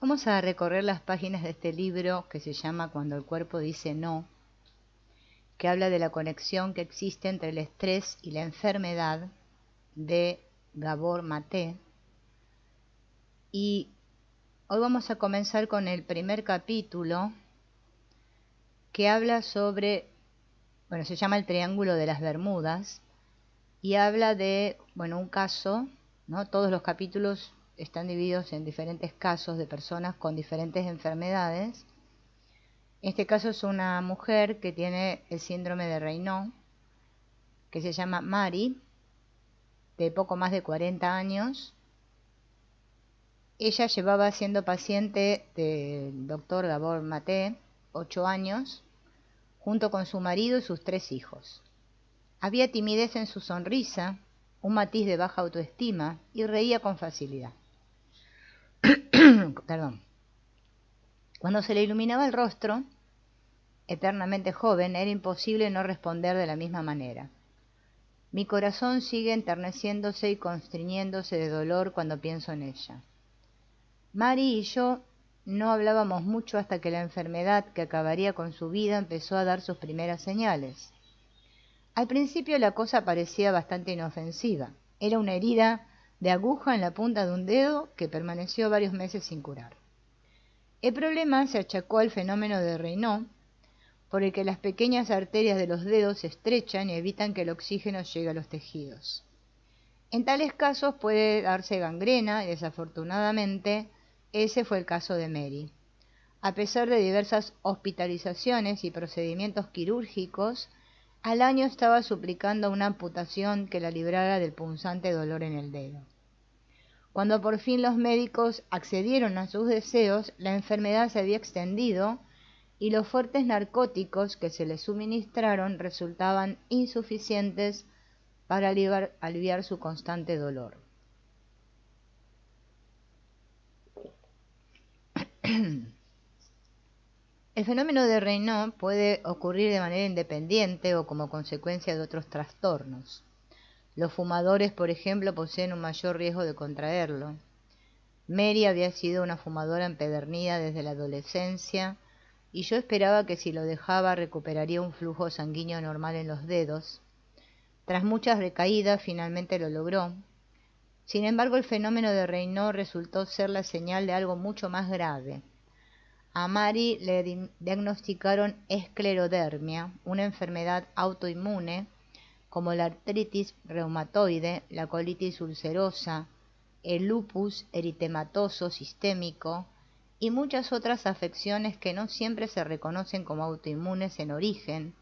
Vamos a recorrer las páginas de este libro que se llama Cuando el cuerpo dice no, que habla de la conexión que existe entre el estrés y la enfermedad, de Gabor Maté. Y hoy vamos a comenzar con el primer capítulo, que habla sobre, se llama el Triángulo de las Bermudas, y habla de, un caso, ¿no? Todos los capítulos están divididos en diferentes casos de personas con diferentes enfermedades. Este caso es una mujer que tiene el síndrome de Raynaud, que se llama Mari, de poco más de 40 años. Ella llevaba siendo paciente del doctor Gabor Maté 8 años, junto con su marido y sus 3 hijos. Había timidez en su sonrisa, un matiz de baja autoestima y reía con facilidad. Perdón. Cuando se le iluminaba el rostro, eternamente joven, era imposible no responder de la misma manera. Mi corazón sigue enterneciéndose y constriñéndose de dolor cuando pienso en ella. Mari y yo no hablábamos mucho hasta que la enfermedad que acabaría con su vida empezó a dar sus primeras señales. Al principio la cosa parecía bastante inofensiva. Era una herida de aguja en la punta de un dedo que permaneció varios meses sin curar. El problema se achacó al fenómeno de Raynaud, por el que las pequeñas arterias de los dedos se estrechan y evitan que el oxígeno llegue a los tejidos. En tales casos puede darse gangrena y desafortunadamente ese fue el caso de Mary. A pesar de diversas hospitalizaciones y procedimientos quirúrgicos, al año estaba suplicando una amputación que la librara del punzante dolor en el dedo. Cuando por fin los médicos accedieron a sus deseos, la enfermedad se había extendido y los fuertes narcóticos que se le suministraron resultaban insuficientes para aliviar su constante dolor. El fenómeno de Raynaud puede ocurrir de manera independiente o como consecuencia de otros trastornos. Los fumadores, por ejemplo, poseen un mayor riesgo de contraerlo. Mary había sido una fumadora empedernida desde la adolescencia y yo esperaba que si lo dejaba recuperaría un flujo sanguíneo normal en los dedos. Tras muchas recaídas, finalmente lo logró. Sin embargo, el fenómeno de Raynaud resultó ser la señal de algo mucho más grave. A Mari le diagnosticaron esclerodermia, una enfermedad autoinmune como la artritis reumatoide, la colitis ulcerosa, el lupus eritematoso sistémico y muchas otras afecciones que no siempre se reconocen como autoinmunes en origen,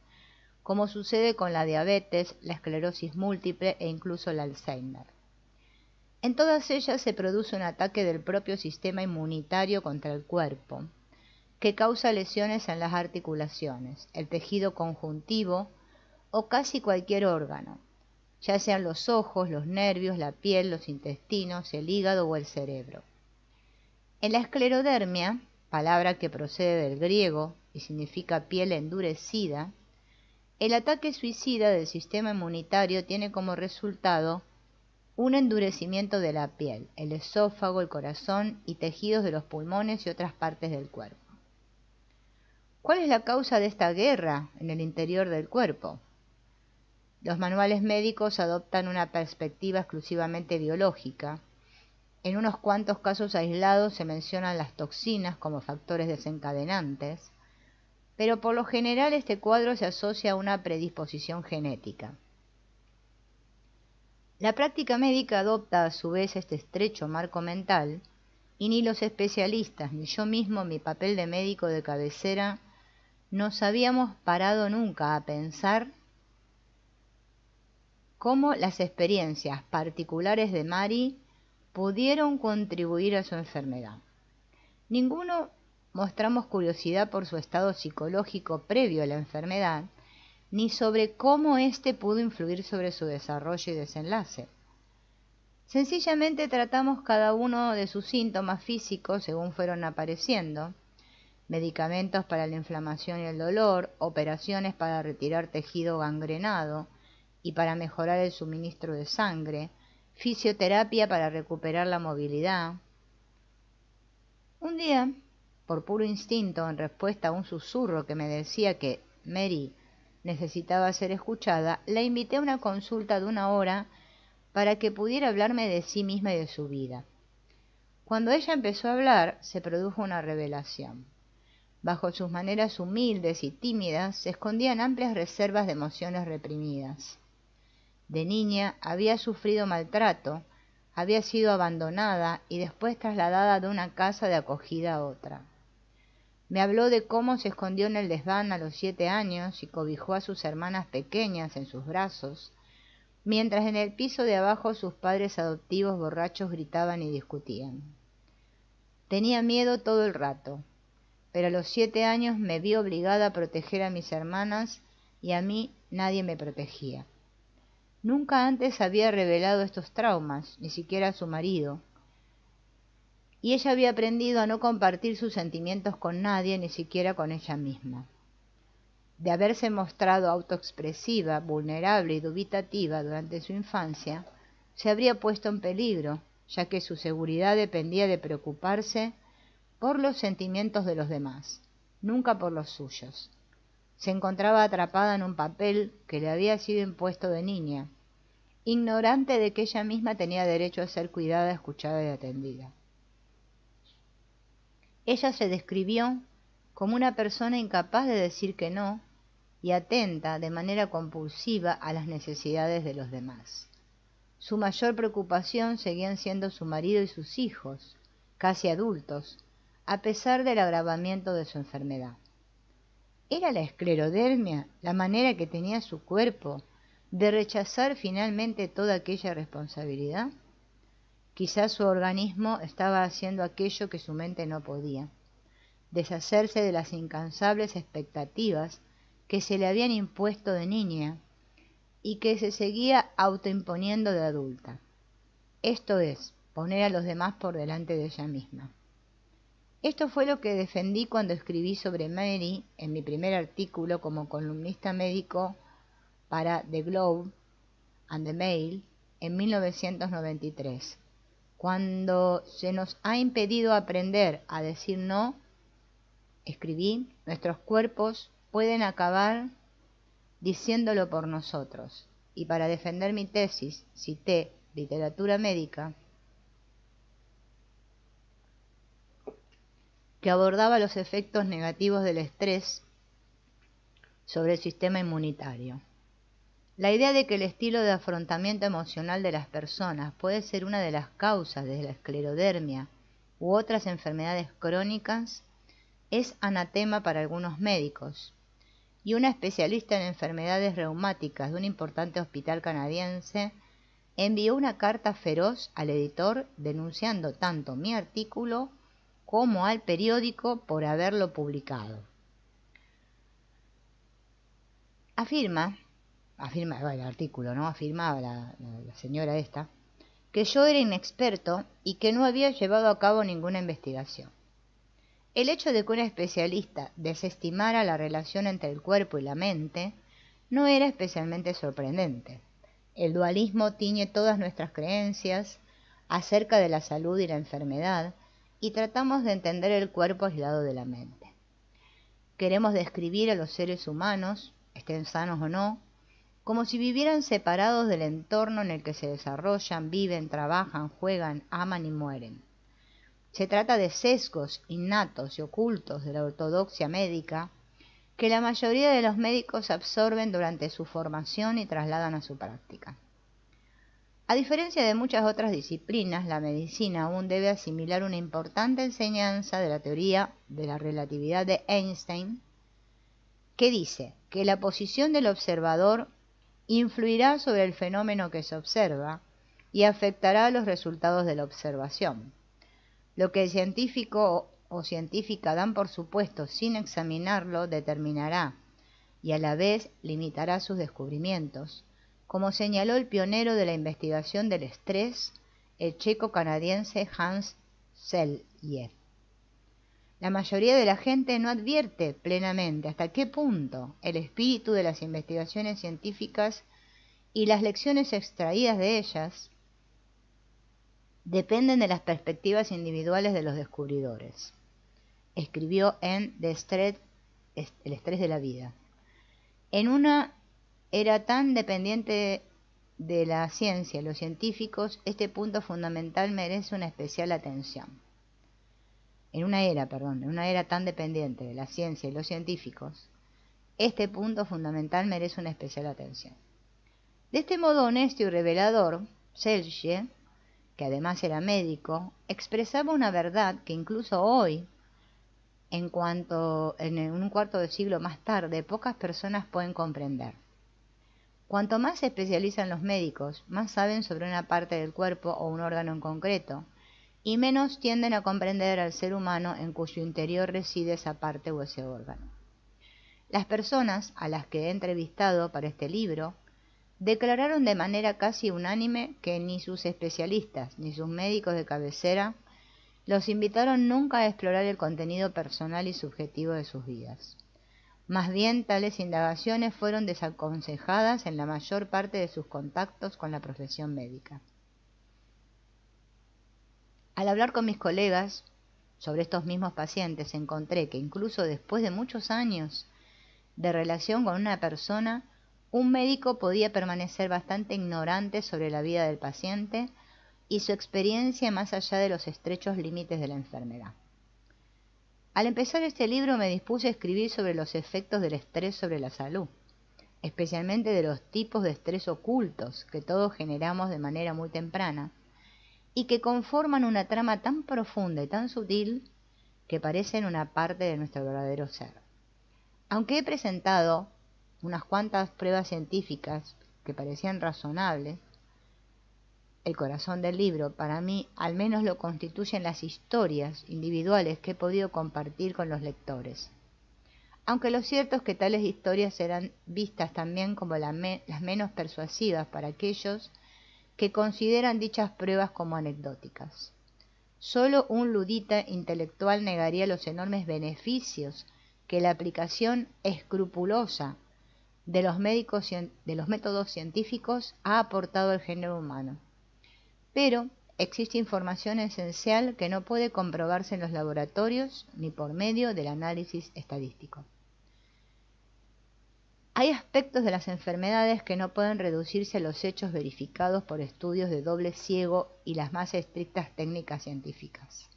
como sucede con la diabetes, la esclerosis múltiple e incluso el Alzheimer. En todas ellas se produce un ataque del propio sistema inmunitario contra el cuerpo, que causa lesiones en las articulaciones, el tejido conjuntivo o casi cualquier órgano, ya sean los ojos, los nervios, la piel, los intestinos, el hígado o el cerebro. En la esclerodermia, palabra que procede del griego y significa piel endurecida, el ataque suicida del sistema inmunitario tiene como resultado un endurecimiento de la piel, el esófago, el corazón y tejidos de los pulmones y otras partes del cuerpo. ¿Cuál es la causa de esta guerra en el interior del cuerpo? Los manuales médicos adoptan una perspectiva exclusivamente biológica. En unos cuantos casos aislados se mencionan las toxinas como factores desencadenantes, pero por lo general este cuadro se asocia a una predisposición genética. La práctica médica adopta a su vez este estrecho marco mental, y ni los especialistas ni yo mismo, mi papel de médico de cabecera, nos habíamos parado nunca a pensar cómo las experiencias particulares de Mari pudieron contribuir a su enfermedad. Ninguno mostramos curiosidad por su estado psicológico previo a la enfermedad, ni sobre cómo éste pudo influir sobre su desarrollo y desenlace. Sencillamente tratamos cada uno de sus síntomas físicos según fueron apareciendo: medicamentos para la inflamación y el dolor, operaciones para retirar tejido gangrenado y para mejorar el suministro de sangre, fisioterapia para recuperar la movilidad. Un día, por puro instinto, en respuesta a un susurro que me decía que Mary necesitaba ser escuchada, la invité a una consulta de 1 hora para que pudiera hablarme de sí misma y de su vida. Cuando ella empezó a hablar, se produjo una revelación. Bajo sus maneras humildes y tímidas se escondían amplias reservas de emociones reprimidas. De niña había sufrido maltrato, había sido abandonada y después trasladada de una casa de acogida a otra. Me habló de cómo se escondió en el desván a los 7 años y cobijó a sus hermanas pequeñas en sus brazos, mientras en el piso de abajo sus padres adoptivos borrachos gritaban y discutían. Tenía miedo todo el rato, pero a los 7 años me vi obligada a proteger a mis hermanas y a mí nadie me protegía. Nunca antes había revelado estos traumas, ni siquiera a su marido, y ella había aprendido a no compartir sus sentimientos con nadie, ni siquiera con ella misma. De haberse mostrado autoexpresiva, vulnerable y dubitativa durante su infancia, se habría puesto en peligro, ya que su seguridad dependía de preocuparse por los sentimientos de los demás, nunca por los suyos. Se encontraba atrapada en un papel que le había sido impuesto de niña, ignorante de que ella misma tenía derecho a ser cuidada, escuchada y atendida. Ella se describió como una persona incapaz de decir que no y atenta de manera compulsiva a las necesidades de los demás. Su mayor preocupación seguían siendo su marido y sus hijos, casi adultos, a pesar del agravamiento de su enfermedad. ¿Era la esclerodermia la manera que tenía su cuerpo de rechazar finalmente toda aquella responsabilidad? Quizás su organismo estaba haciendo aquello que su mente no podía, deshacerse de las incansables expectativas que se le habían impuesto de niña y que se seguía autoimponiendo de adulta. Esto es, poner a los demás por delante de ella misma. Esto fue lo que defendí cuando escribí sobre Mary en mi primer artículo como columnista médico para The Globe and the Mail en 1993. Cuando se nos ha impedido aprender a decir no, escribí, nuestros cuerpos pueden acabar diciéndolo por nosotros. Y para defender mi tesis, cité literatura médica que abordaba los efectos negativos del estrés sobre el sistema inmunitario. La idea de que el estilo de afrontamiento emocional de las personas puede ser una de las causas de la esclerodermia u otras enfermedades crónicas es anatema para algunos médicos, y una especialista en enfermedades reumáticas de un importante hospital canadiense envió una carta feroz al editor denunciando tanto mi artículo como al periódico por haberlo publicado. Afirmaba el artículo, ¿no? Afirmaba la señora esta, que yo era inexperto y que no había llevado a cabo ninguna investigación. El hecho de que un especialista desestimara la relación entre el cuerpo y la mente no era especialmente sorprendente. El dualismo tiñe todas nuestras creencias acerca de la salud y la enfermedad, y tratamos de entender el cuerpo aislado de la mente. Queremos describir a los seres humanos, estén sanos o no, como si vivieran separados del entorno en el que se desarrollan, viven, trabajan, juegan, aman y mueren. Se trata de sesgos innatos y ocultos de la ortodoxia médica que la mayoría de los médicos absorben durante su formación y trasladan a su práctica. A diferencia de muchas otras disciplinas, la medicina aún debe asimilar una importante enseñanza de la teoría de la relatividad de Einstein, que dice que la posición del observador influirá sobre el fenómeno que se observa y afectará los resultados de la observación. Lo que el científico o científica dan por supuesto sin examinarlo determinará y a la vez limitará sus descubrimientos, como señaló el pionero de la investigación del estrés, el checo-canadiense Hans Selye. La mayoría de la gente no advierte plenamente hasta qué punto el espíritu de las investigaciones científicas y las lecciones extraídas de ellas dependen de las perspectivas individuales de los descubridores. Escribió en The Stress, El estrés de la vida. En una era tan dependiente de la ciencia y los científicos, este punto fundamental merece una especial atención. En una era tan dependiente de la ciencia y los científicos, este punto fundamental merece una especial atención. De este modo honesto y revelador, Selye, que además era médico, expresaba una verdad que incluso hoy, en un cuarto de siglo más tarde, pocas personas pueden comprender. Cuanto más se especializan los médicos, más saben sobre una parte del cuerpo o un órgano en concreto, y menos tienden a comprender al ser humano en cuyo interior reside esa parte o ese órgano. Las personas a las que he entrevistado para este libro declararon de manera casi unánime que ni sus especialistas ni sus médicos de cabecera los invitaron nunca a explorar el contenido personal y subjetivo de sus vidas. Más bien, tales indagaciones fueron desaconsejadas en la mayor parte de sus contactos con la profesión médica. Al hablar con mis colegas sobre estos mismos pacientes, encontré que incluso después de muchos años de relación con una persona, un médico podía permanecer bastante ignorante sobre la vida del paciente y su experiencia más allá de los estrechos límites de la enfermedad. Al empezar este libro me dispuse a escribir sobre los efectos del estrés sobre la salud, especialmente de los tipos de estrés ocultos que todos generamos de manera muy temprana y que conforman una trama tan profunda y tan sutil que parecen una parte de nuestro verdadero ser. Aunque he presentado unas cuantas pruebas científicas que parecían razonables, el corazón del libro para mí al menos lo constituyen las historias individuales que he podido compartir con los lectores. Aunque lo cierto es que tales historias serán vistas también como las menos persuasivas para aquellos que consideran dichas pruebas como anecdóticas. Solo un ludita intelectual negaría los enormes beneficios que la aplicación escrupulosa de los métodos científicos ha aportado al género humano. Pero existe información esencial que no puede comprobarse en los laboratorios ni por medio del análisis estadístico. Hay aspectos de las enfermedades que no pueden reducirse a los hechos verificados por estudios de doble ciego y las más estrictas técnicas científicas.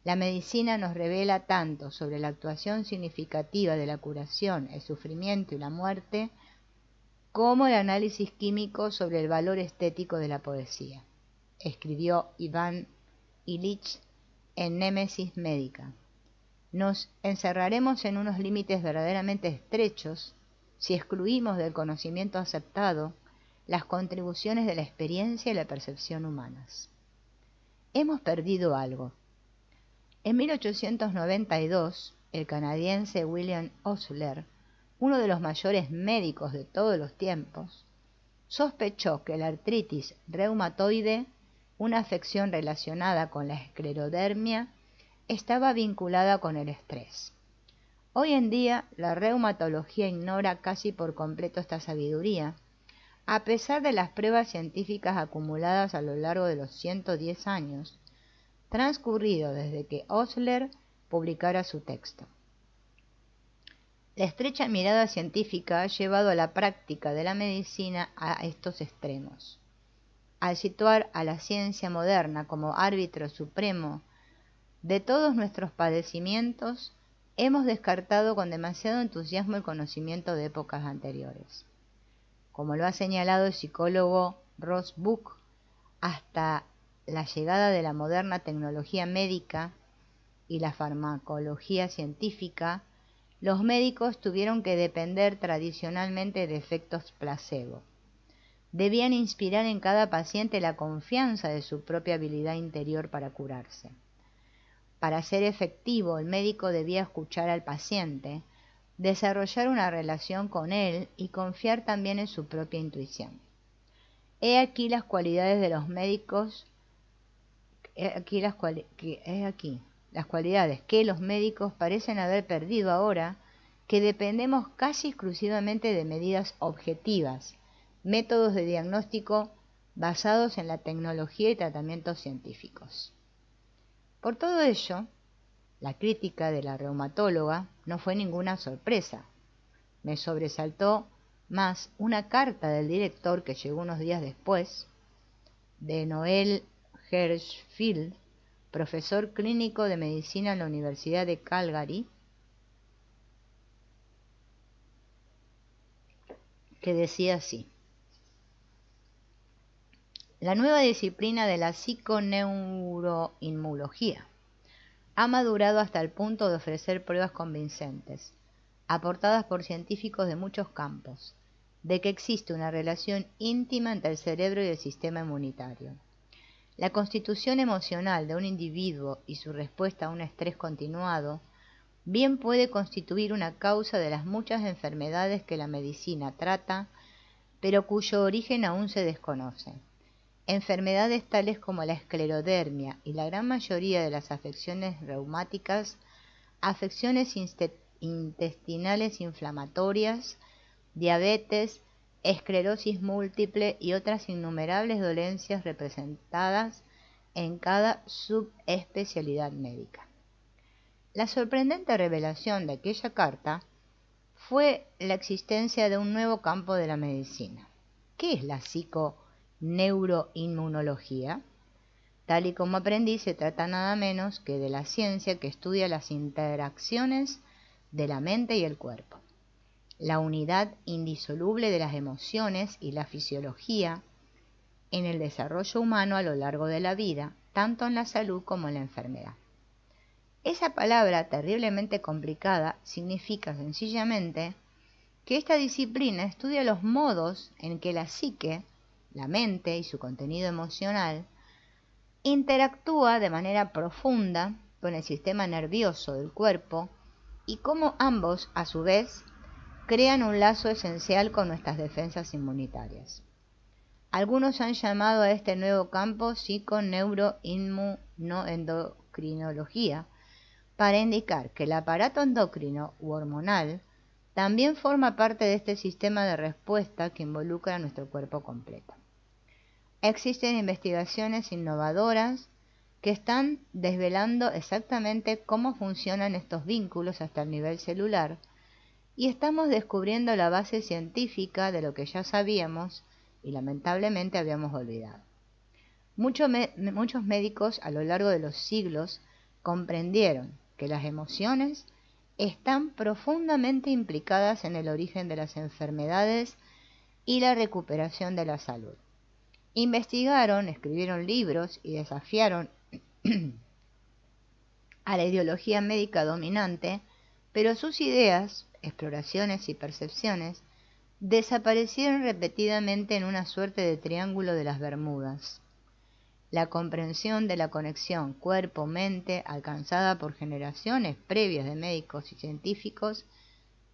La medicina nos revela tanto sobre la actuación significativa de la curación, el sufrimiento y la muerte, como el análisis químico sobre el valor estético de la poesía, escribió Iván Ilich en Némesis Médica. Nos encerraremos en unos límites verdaderamente estrechos si excluimos del conocimiento aceptado las contribuciones de la experiencia y la percepción humanas. Hemos perdido algo. En 1892, el canadiense William Osler, uno de los mayores médicos de todos los tiempos, sospechó que la artritis reumatoide, una afección relacionada con la esclerodermia, estaba vinculada con el estrés. Hoy en día, la reumatología ignora casi por completo esta sabiduría, a pesar de las pruebas científicas acumuladas a lo largo de los 110 años transcurridos desde que Osler publicara su texto. La estrecha mirada científica ha llevado a la práctica de la medicina a estos extremos. Al situar a la ciencia moderna como árbitro supremo de todos nuestros padecimientos, hemos descartado con demasiado entusiasmo el conocimiento de épocas anteriores. Como lo ha señalado el psicólogo Ross Buck, hasta la llegada de la moderna tecnología médica y la farmacología científica, los médicos tuvieron que depender tradicionalmente de efectos placebo. Debían inspirar en cada paciente la confianza de su propia habilidad interior para curarse. Para ser efectivo, el médico debía escuchar al paciente, desarrollar una relación con él y confiar también en su propia intuición. He aquí las cualidades de los médicos, las cualidades que los médicos parecen haber perdido ahora, que dependemos casi exclusivamente de medidas objetivas, métodos de diagnóstico basados en la tecnología y tratamientos científicos. Por todo ello, la crítica de la reumatóloga no fue ninguna sorpresa. Me sobresaltó más una carta del director que llegó unos días después, de Noel Hirschfield, profesor clínico de medicina en la Universidad de Calgary, que decía así: la nueva disciplina de la psiconeuroinmunología ha madurado hasta el punto de ofrecer pruebas convincentes, aportadas por científicos de muchos campos, de que existe una relación íntima entre el cerebro y el sistema inmunitario. La constitución emocional de un individuo y su respuesta a un estrés continuado bien puede constituir una causa de las muchas enfermedades que la medicina trata, pero cuyo origen aún se desconoce. Enfermedades tales como la esclerodermia y la gran mayoría de las afecciones reumáticas, afecciones intestinales inflamatorias, diabetes, esclerosis múltiple y otras innumerables dolencias representadas en cada subespecialidad médica. La sorprendente revelación de aquella carta fue la existencia de un nuevo campo de la medicina. ¿Qué es la psiconeuroinmunología? Tal y como aprendí, se trata nada menos que de la ciencia que estudia las interacciones de la mente y el cuerpo, la unidad indisoluble de las emociones y la fisiología en el desarrollo humano a lo largo de la vida, tanto en la salud como en la enfermedad. Esa palabra terriblemente complicada significa sencillamente que esta disciplina estudia los modos en que la psique, la mente y su contenido emocional, interactúa de manera profunda con el sistema nervioso del cuerpo y cómo ambos, a su vez, crean un lazo esencial con nuestras defensas inmunitarias. Algunos han llamado a este nuevo campo psiconeuroinmunoendocrinología para indicar que el aparato endocrino u hormonal también forma parte de este sistema de respuesta que involucra a nuestro cuerpo completo. Existen investigaciones innovadoras que están desvelando exactamente cómo funcionan estos vínculos hasta el nivel celular, y estamos descubriendo la base científica de lo que ya sabíamos y lamentablemente habíamos olvidado. Muchos médicos a lo largo de los siglos comprendieron que las emociones están profundamente implicadas en el origen de las enfermedades y la recuperación de la salud. Investigaron, escribieron libros y desafiaron a la ideología médica dominante, pero sus ideas, exploraciones y percepciones desaparecieron repetidamente en una suerte de triángulo de las Bermudas. La comprensión de la conexión cuerpo-mente alcanzada por generaciones previas de médicos y científicos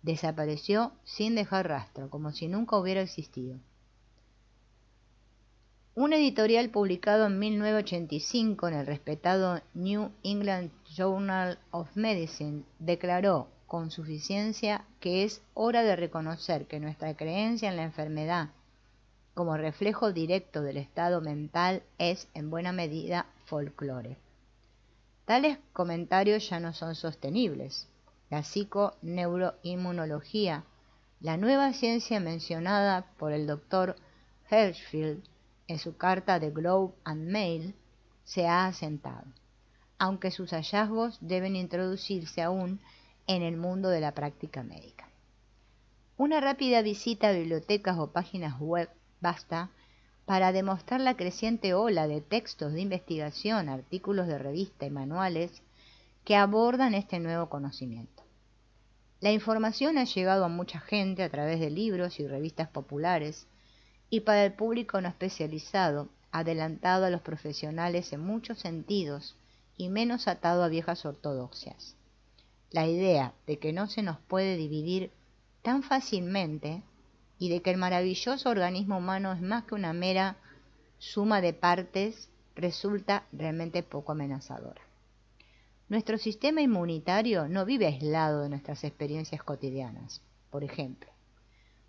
desapareció sin dejar rastro, como si nunca hubiera existido. Un editorial publicado en 1985 en el respetado New England Journal of Medicine declaró con suficiencia que es hora de reconocer que nuestra creencia en la enfermedad como reflejo directo del estado mental es en buena medida folclore. Tales comentarios ya no son sostenibles. La psiconeuroinmunología, la nueva ciencia mencionada por el Dr. Hirschfield en su carta de Globe and Mail, se ha asentado, aunque sus hallazgos deben introducirse aún en el mundo de la práctica médica. Una rápida visita a bibliotecas o páginas web basta para demostrar la creciente ola de textos de investigación, artículos de revista y manuales que abordan este nuevo conocimiento. La información ha llegado a mucha gente a través de libros y revistas populares, y para el público no especializado, adelantado a los profesionales en muchos sentidos y menos atado a viejas ortodoxias. La idea de que no se nos puede dividir tan fácilmente y de que el maravilloso organismo humano es más que una mera suma de partes resulta realmente poco amenazadora. Nuestro sistema inmunitario no vive aislado de nuestras experiencias cotidianas. Por ejemplo,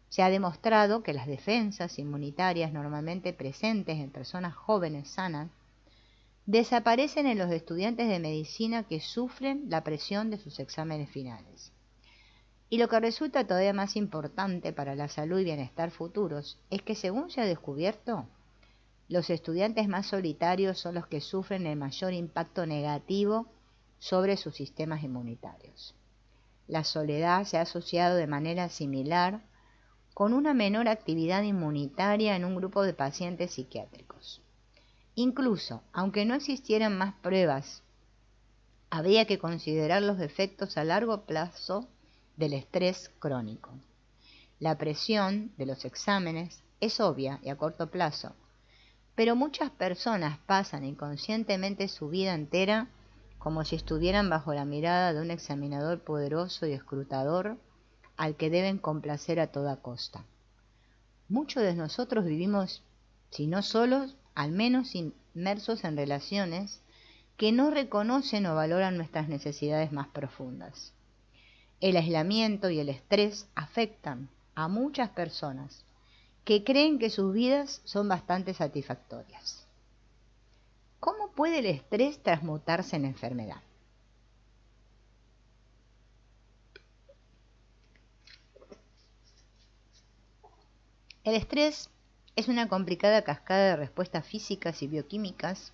Se ha demostrado que las defensas inmunitarias normalmente presentes en personas jóvenes sanas desaparecen en los estudiantes de medicina que sufren la presión de sus exámenes finales. Y lo que resulta todavía más importante para la salud y bienestar futuros es que, según se ha descubierto, los estudiantes más solitarios son los que sufren el mayor impacto negativo sobre sus sistemas inmunitarios. La soledad se ha asociado de manera similar con una menor actividad inmunitaria en un grupo de pacientes psiquiátricos. Incluso, aunque no existieran más pruebas, habría que considerar los efectos a largo plazo del estrés crónico. La presión de los exámenes es obvia y a corto plazo, pero muchas personas pasan inconscientemente su vida entera como si estuvieran bajo la mirada de un examinador poderoso y escrutador al que deben complacer a toda costa. Muchos de nosotros vivimos, si no solos, al menos inmersos en relaciones que no reconocen o valoran nuestras necesidades más profundas. El aislamiento y el estrés afectan a muchas personas que creen que sus vidas son bastante satisfactorias. ¿Cómo puede el estrés transmutarse en enfermedad? El estrés es una complicada cascada de respuestas físicas y bioquímicas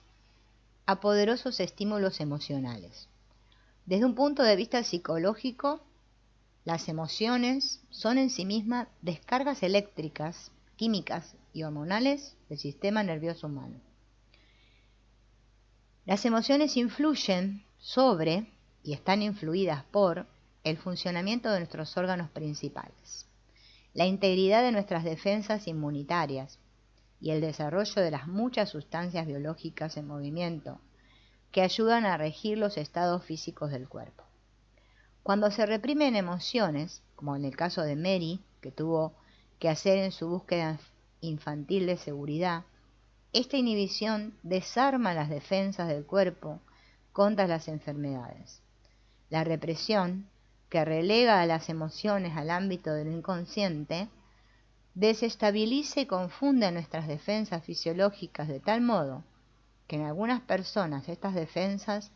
a poderosos estímulos emocionales. Desde un punto de vista psicológico, las emociones son en sí mismas descargas eléctricas, químicas y hormonales del sistema nervioso humano. Las emociones influyen sobre y están influidas por el funcionamiento de nuestros órganos principales, la integridad de nuestras defensas inmunitarias y el desarrollo de las muchas sustancias biológicas en movimiento que ayudan a regir los estados físicos del cuerpo. Cuando se reprimen emociones, como en el caso de Mary, que tuvo que hacer en su búsqueda infantil de seguridad, esta inhibición desarma las defensas del cuerpo contra las enfermedades. La represión, que relega a las emociones al ámbito del inconsciente, desestabiliza y confunde nuestras defensas fisiológicas de tal modo que en algunas personas estas defensas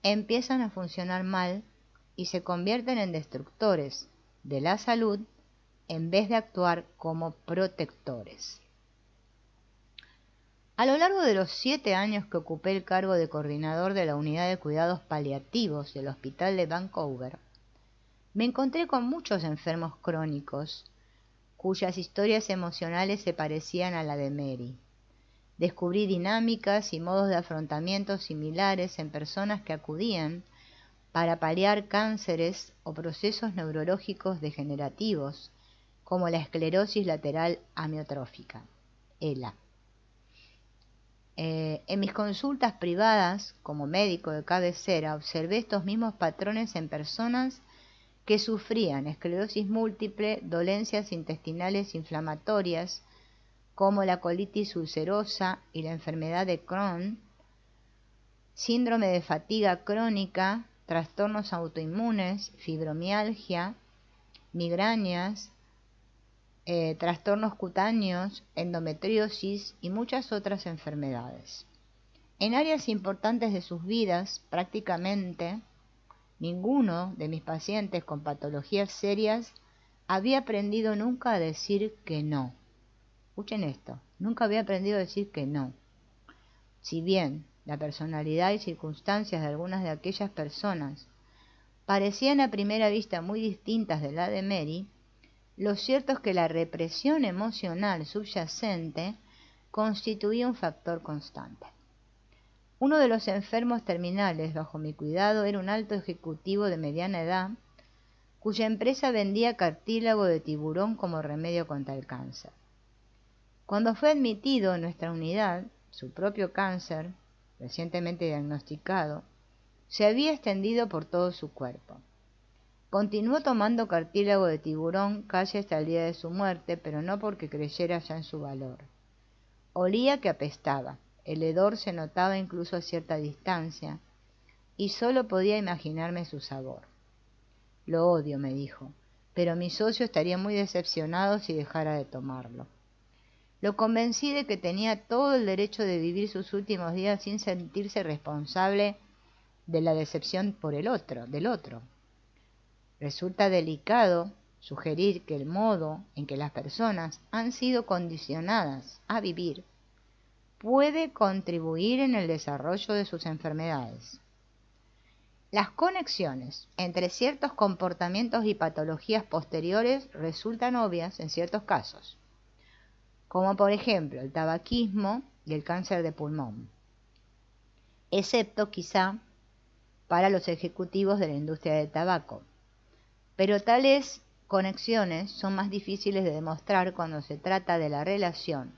empiezan a funcionar mal y se convierten en destructores de la salud en vez de actuar como protectores. A lo largo de los 7 años que ocupé el cargo de coordinador de la unidad de cuidados paliativos del Hospital de Vancouver, me encontré con muchos enfermos crónicos cuyas historias emocionales se parecían a la de Mary. Descubrí dinámicas y modos de afrontamiento similares en personas que acudían para paliar cánceres o procesos neurológicos degenerativos, como la esclerosis lateral amiotrófica, ELA. En mis consultas privadas, como médico de cabecera, observé estos mismos patrones en personas que sufrían esclerosis múltiple, dolencias intestinales inflamatorias, como la colitis ulcerosa y la enfermedad de Crohn, síndrome de fatiga crónica, trastornos autoinmunes, fibromialgia, migrañas, trastornos cutáneos, endometriosis y muchas otras enfermedades. En áreas importantes de sus vidas, prácticamente ninguno de mis pacientes con patologías serias había aprendido nunca a decir que no. Escuchen esto, nunca había aprendido a decir que no. Si bien la personalidad y circunstancias de algunas de aquellas personas parecían a primera vista muy distintas de la de Mary, lo cierto es que la represión emocional subyacente constituía un factor constante. Uno de los enfermos terminales bajo mi cuidado era un alto ejecutivo de mediana edad, cuya empresa vendía cartílago de tiburón como remedio contra el cáncer. Cuando fue admitido en nuestra unidad, su propio cáncer, recientemente diagnosticado, se había extendido por todo su cuerpo. Continuó tomando cartílago de tiburón casi hasta el día de su muerte, pero no porque creyera ya en su valor. Olía que apestaba, el hedor se notaba incluso a cierta distancia, y solo podía imaginarme su sabor. Lo odio, me dijo, pero mi socio estaría muy decepcionado si dejara de tomarlo. Lo convencí de que tenía todo el derecho de vivir sus últimos días sin sentirse responsable de la decepción del otro. Resulta delicado sugerir que el modo en que las personas han sido condicionadas a vivir puede contribuir en el desarrollo de sus enfermedades. Las conexiones entre ciertos comportamientos y patologías posteriores resultan obvias en ciertos casos, como por ejemplo el tabaquismo y el cáncer de pulmón, excepto quizá para los ejecutivos de la industria del tabaco. Pero tales conexiones son más difíciles de demostrar cuando se trata de la relación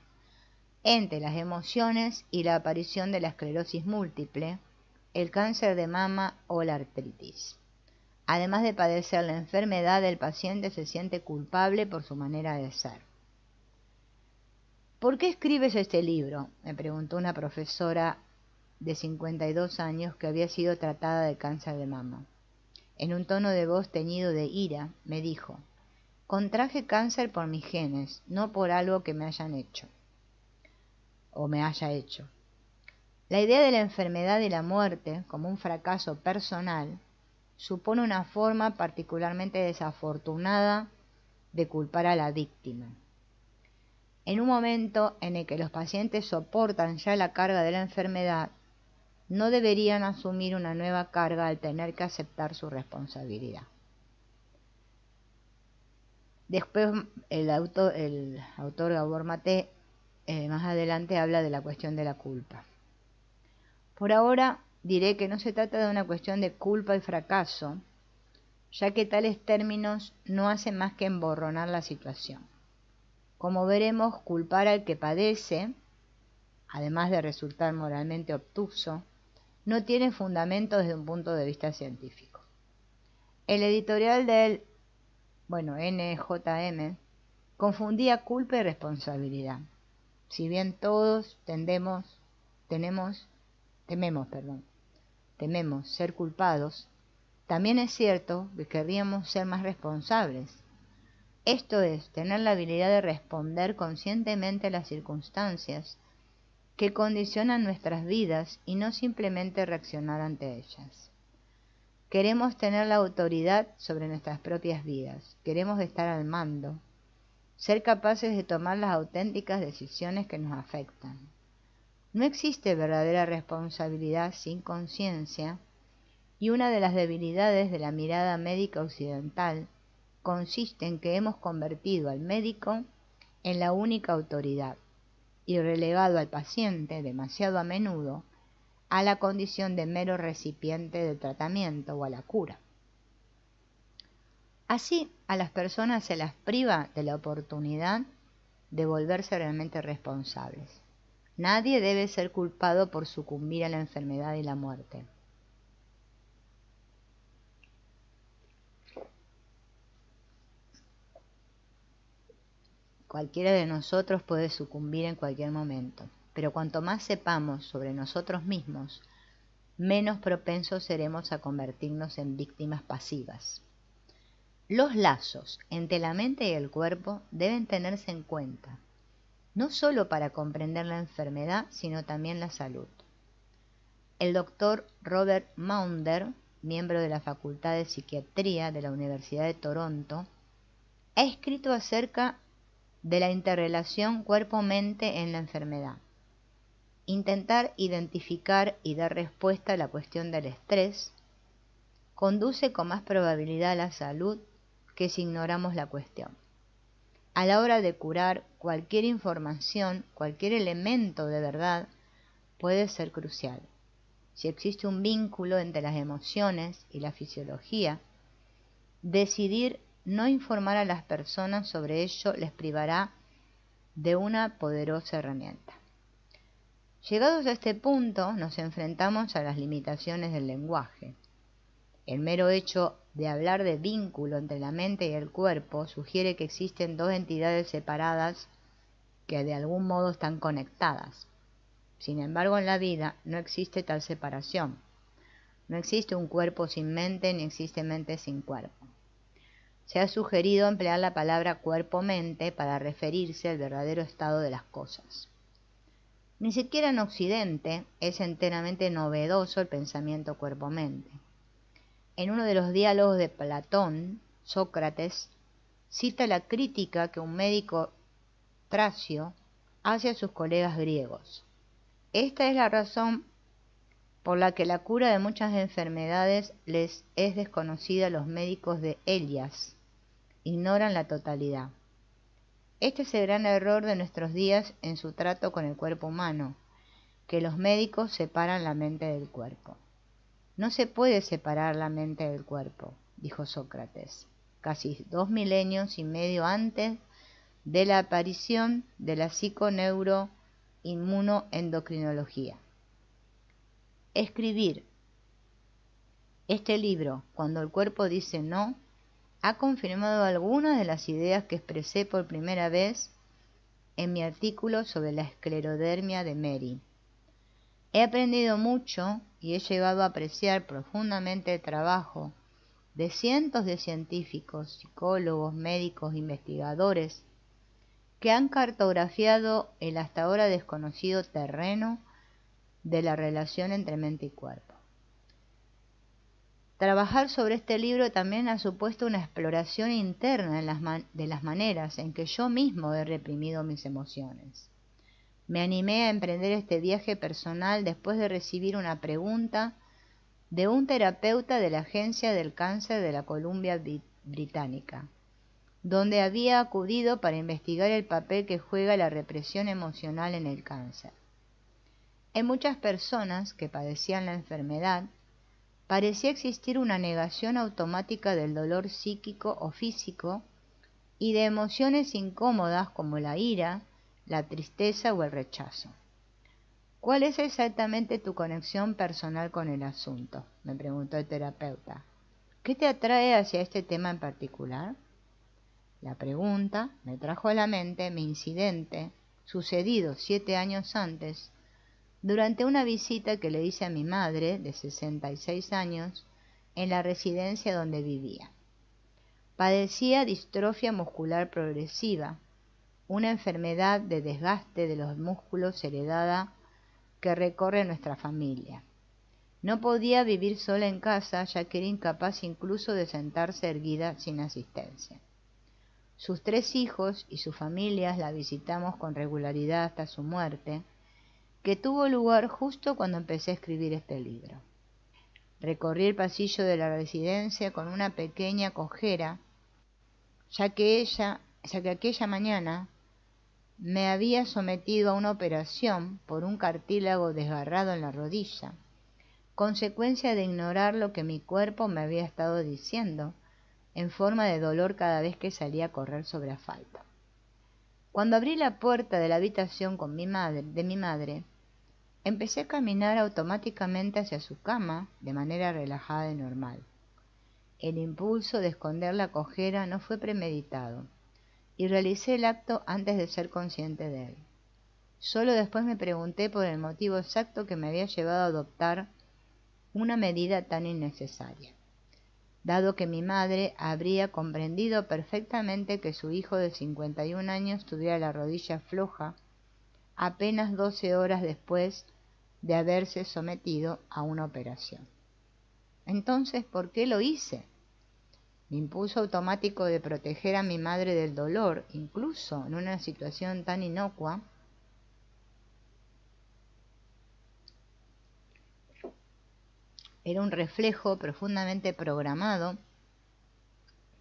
entre las emociones y la aparición de la esclerosis múltiple, el cáncer de mama o la artritis. Además de padecer la enfermedad, el paciente se siente culpable por su manera de ser. ¿Por qué escribes este libro?, me preguntó una profesora de 52 años que había sido tratada de cáncer de mama. En un tono de voz teñido de ira, me dijo: contraje cáncer por mis genes, no por algo que me haya hecho. La idea de la enfermedad y la muerte como un fracaso personal supone una forma particularmente desafortunada de culpar a la víctima. En un momento en el que los pacientes soportan ya la carga de la enfermedad, no deberían asumir una nueva carga al tener que aceptar su responsabilidad. Después el autor Gabor Maté más adelante habla de la cuestión de la culpa. Por ahora diré que no se trata de una cuestión de culpa y fracaso, ya que tales términos no hacen más que emborronar la situación. Como veremos, culpar al que padece, además de resultar moralmente obtuso, no tiene fundamento desde un punto de vista científico. El editorial del NJM confundía culpa y responsabilidad. Si bien todos tememos ser culpados, también es cierto que querríamos ser más responsables. Esto es, tener la habilidad de responder conscientemente a las circunstancias que condicionan nuestras vidas y no simplemente reaccionar ante ellas. Queremos tener la autoridad sobre nuestras propias vidas, queremos estar al mando, ser capaces de tomar las auténticas decisiones que nos afectan. No existe verdadera responsabilidad sin conciencia, y una de las debilidades de la mirada médica occidental consiste en que hemos convertido al médico en la única autoridad y relegado al paciente, demasiado a menudo, a la condición de mero recipiente del tratamiento o a la cura. Así, a las personas se las priva de la oportunidad de volverse realmente responsables. Nadie debe ser culpado por sucumbir a la enfermedad y la muerte. Cualquiera de nosotros puede sucumbir en cualquier momento, pero cuanto más sepamos sobre nosotros mismos, menos propensos seremos a convertirnos en víctimas pasivas. Los lazos entre la mente y el cuerpo deben tenerse en cuenta, no solo para comprender la enfermedad, sino también la salud. El doctor Robert Maunder, miembro de la Facultad de Psiquiatría de la Universidad de Toronto, ha escrito acerca de la interrelación cuerpo-mente en la enfermedad. Intentar identificar y dar respuesta a la cuestión del estrés conduce con más probabilidad a la salud que si ignoramos la cuestión. A la hora de curar, cualquier información, cualquier elemento de verdad puede ser crucial. Si existe un vínculo entre las emociones y la fisiología, decidir no informar a las personas sobre ello les privará de una poderosa herramienta. Llegados a este punto, nos enfrentamos a las limitaciones del lenguaje. El mero hecho de hablar de vínculo entre la mente y el cuerpo sugiere que existen dos entidades separadas que de algún modo están conectadas. Sin embargo, en la vida no existe tal separación. No existe un cuerpo sin mente, ni existe mente sin cuerpo. Se ha sugerido emplear la palabra cuerpo-mente para referirse al verdadero estado de las cosas. Ni siquiera en Occidente es enteramente novedoso el pensamiento cuerpo-mente. En uno de los diálogos de Platón, Sócrates cita la crítica que un médico tracio hace a sus colegas griegos. Esta es la razón por la que la cura de muchas enfermedades les es desconocida a los médicos de Elias. Ignoran la totalidad. Este es el gran error de nuestros días en su trato con el cuerpo humano, que los médicos separan la mente del cuerpo. No se puede separar la mente del cuerpo, dijo Sócrates, casi 2 milenios y medio antes de la aparición de la psiconeuroinmunoendocrinología. Escribir este libro, cuando el cuerpo dice no, ha confirmado algunas de las ideas que expresé por primera vez en mi artículo sobre la esclerodermia de Mary. He aprendido mucho y he llegado a apreciar profundamente el trabajo de cientos de científicos, psicólogos, médicos, investigadores, que han cartografiado el hasta ahora desconocido terreno de la relación entre mente y cuerpo. Trabajar sobre este libro también ha supuesto una exploración interna de las maneras en que yo mismo he reprimido mis emociones. Me animé a emprender este viaje personal después de recibir una pregunta de un terapeuta de la Agencia del Cáncer de la Columbia Británica, donde había acudido para investigar el papel que juega la represión emocional en el cáncer. En muchas personas que padecían la enfermedad, parecía existir una negación automática del dolor psíquico o físico y de emociones incómodas como la ira, la tristeza o el rechazo. ¿Cuál es exactamente tu conexión personal con el asunto?, me preguntó el terapeuta. ¿Qué te atrae hacia este tema en particular? La pregunta me trajo a la mente mi incidente, sucedido 7 años antes, durante una visita que le hice a mi madre, de 66 años, en la residencia donde vivía. Padecía distrofia muscular progresiva, una enfermedad de desgaste de los músculos heredada que recorre nuestra familia. No podía vivir sola en casa, ya que era incapaz incluso de sentarse erguida sin asistencia. Sus 3 hijos y sus familias la visitamos con regularidad hasta su muerte, que tuvo lugar justo cuando empecé a escribir este libro. Recorrí el pasillo de la residencia con una pequeña cojera, ya que aquella mañana me había sometido a una operación por un cartílago desgarrado en la rodilla, consecuencia de ignorar lo que mi cuerpo me había estado diciendo, en forma de dolor cada vez que salía a correr sobre asfalto. Cuando abrí la puerta de la habitación de mi madre, empecé a caminar automáticamente hacia su cama de manera relajada y normal. El impulso de esconder la cojera no fue premeditado, y realicé el acto antes de ser consciente de él. Solo después me pregunté por el motivo exacto que me había llevado a adoptar una medida tan innecesaria, dado que mi madre habría comprendido perfectamente que su hijo de 51 años tuviera la rodilla floja apenas 12 horas después de haberse sometido a una operación. Entonces, ¿por qué lo hice? Mi impulso automático de proteger a mi madre del dolor, incluso en una situación tan inocua, era un reflejo profundamente programado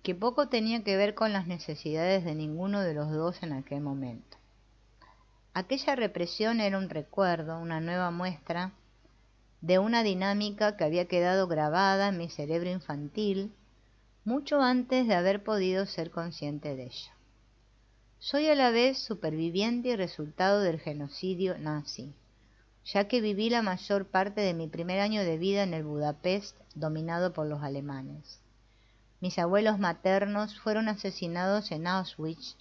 que poco tenía que ver con las necesidades de ninguno de los dos en aquel momento. Aquella represión era un recuerdo, una nueva muestra de una dinámica que había quedado grabada en mi cerebro infantil mucho antes de haber podido ser consciente de ello. Soy a la vez superviviente y resultado del genocidio nazi, ya que viví la mayor parte de mi primer año de vida en el Budapest dominado por los alemanes. Mis abuelos maternos fueron asesinados en Auschwitz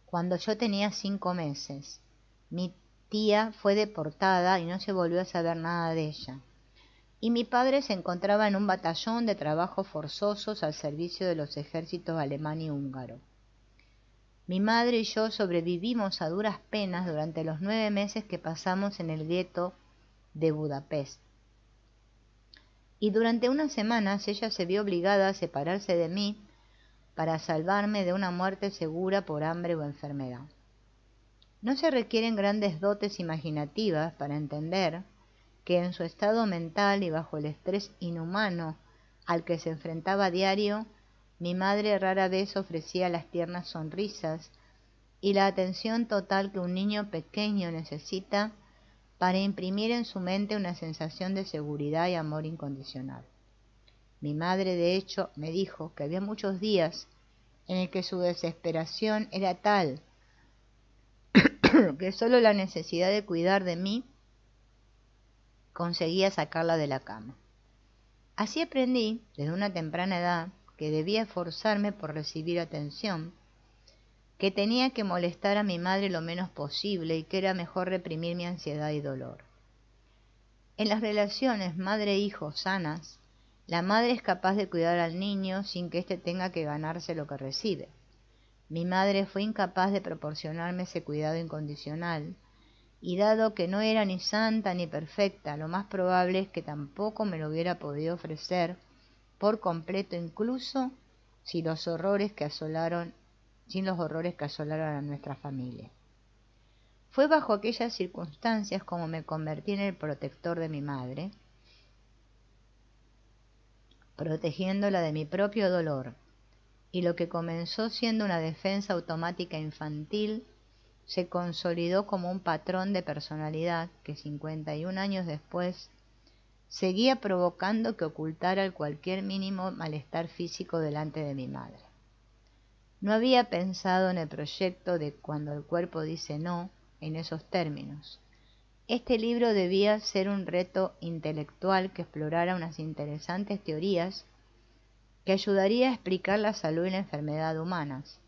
cuando yo tenía 5 meses. Mi tía fue deportada y no se volvió a saber nada de ella. y mi padre se encontraba en un batallón de trabajos forzosos al servicio de los ejércitos alemán y húngaro. Mi madre y yo sobrevivimos a duras penas durante los 9 meses que pasamos en el gueto de Budapest. Y durante unas semanas ella se vio obligada a separarse de mí para salvarme de una muerte segura por hambre o enfermedad. No se requieren grandes dotes imaginativas para entender que en su estado mental y bajo el estrés inhumano al que se enfrentaba a diario, mi madre rara vez ofrecía las tiernas sonrisas y la atención total que un niño pequeño necesita para imprimir en su mente una sensación de seguridad y amor incondicional. Mi madre, de hecho, me dijo que había muchos días en el que su desesperación era tal que solo la necesidad de cuidar de mí conseguía sacarla de la cama. Así aprendí, desde una temprana edad, que debía esforzarme por recibir atención, que tenía que molestar a mi madre lo menos posible y que era mejor reprimir mi ansiedad y dolor. En las relaciones madre-hijo sanas, la madre es capaz de cuidar al niño sin que éste tenga que ganarse lo que recibe. Mi madre fue incapaz de proporcionarme ese cuidado incondicional, y dado que no era ni santa ni perfecta, lo más probable es que tampoco me lo hubiera podido ofrecer por completo, incluso sin los horrores que asolaron a nuestra familia. Fue bajo aquellas circunstancias como me convertí en el protector de mi madre, protegiéndola de mi propio dolor, y lo que comenzó siendo una defensa automática infantil se consolidó como un patrón de personalidad que 51 años después seguía provocando que ocultara el cualquier mínimo malestar físico delante de mi madre. No había pensado en el proyecto de Cuando el cuerpo dice no en esos términos. Este libro debía ser un reto intelectual que explorara unas interesantes teorías que ayudaría a explicar la salud y la enfermedad humanas.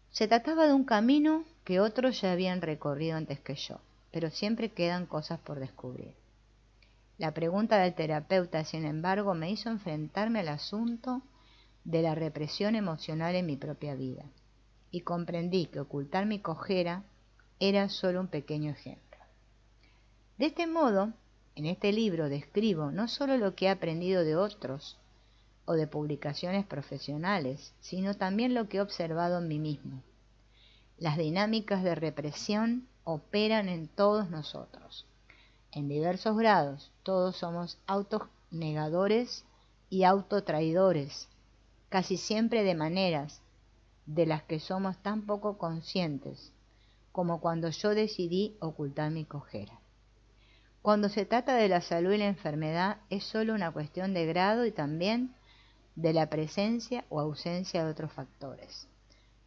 Se trataba de un camino que otros ya habían recorrido antes que yo, pero siempre quedan cosas por descubrir. La pregunta del terapeuta, sin embargo, me hizo enfrentarme al asunto de la represión emocional en mi propia vida, y comprendí que ocultar mi cojera era solo un pequeño ejemplo. De este modo, en este libro describo no solo lo que he aprendido de otros o de publicaciones profesionales, sino también lo que he observado en mí mismo. Las dinámicas de represión operan en todos nosotros. En diversos grados, todos somos autonegadores y autotraidores, casi siempre de maneras de las que somos tan poco conscientes, como cuando yo decidí ocultar mi cojera. Cuando se trata de la salud y la enfermedad, es solo una cuestión de grado y también de la presencia o ausencia de otros factores,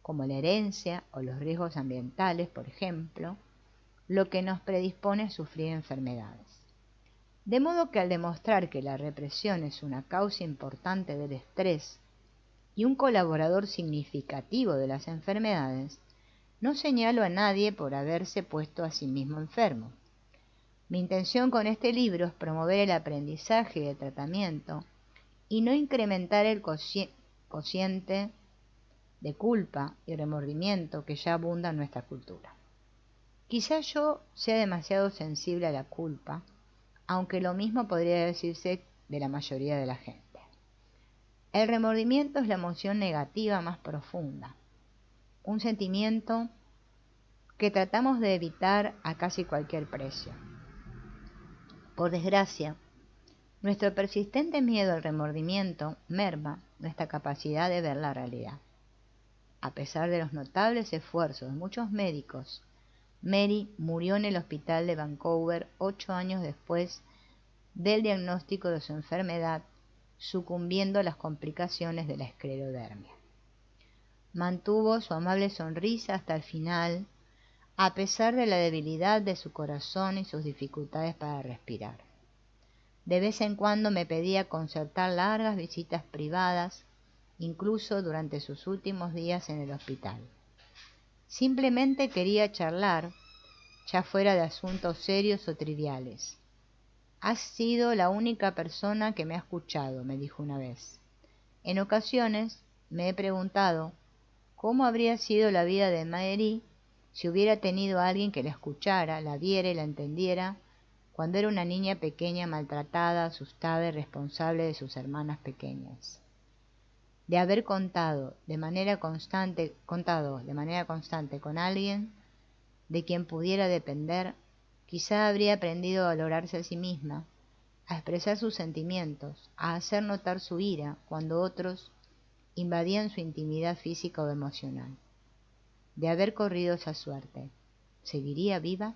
como la herencia o los riesgos ambientales, por ejemplo, lo que nos predispone a sufrir enfermedades. De modo que al demostrar que la represión es una causa importante del estrés y un colaborador significativo de las enfermedades, no señalo a nadie por haberse puesto a sí mismo enfermo. Mi intención con este libro es promover el aprendizaje y el tratamiento y no incrementar el cociente de culpa y remordimiento que ya abunda en nuestra cultura. Quizá yo sea demasiado sensible a la culpa, aunque lo mismo podría decirse de la mayoría de la gente. El remordimiento es la emoción negativa más profunda, un sentimiento que tratamos de evitar a casi cualquier precio. Por desgracia, nuestro persistente miedo al remordimiento merma nuestra capacidad de ver la realidad. A pesar de los notables esfuerzos de muchos médicos, Mary murió en el hospital de Vancouver 8 años después del diagnóstico de su enfermedad, sucumbiendo a las complicaciones de la esclerodermia. Mantuvo su amable sonrisa hasta el final, a pesar de la debilidad de su corazón y sus dificultades para respirar. De vez en cuando me pedía concertar largas visitas privadas, incluso durante sus últimos días en el hospital. Simplemente quería charlar, ya fuera de asuntos serios o triviales. Has sido la única persona que me ha escuchado, me dijo una vez. En ocasiones me he preguntado cómo habría sido la vida de Mary si hubiera tenido a alguien que la escuchara, la viera y la entendiera cuando era una niña pequeña, maltratada, asustada y responsable de sus hermanas pequeñas. De haber contado de manera constante con alguien de quien pudiera depender, quizá habría aprendido a valorarse a sí misma, a expresar sus sentimientos, a hacer notar su ira cuando otros invadían su intimidad física o emocional. De haber corrido esa suerte, ¿seguiría viva?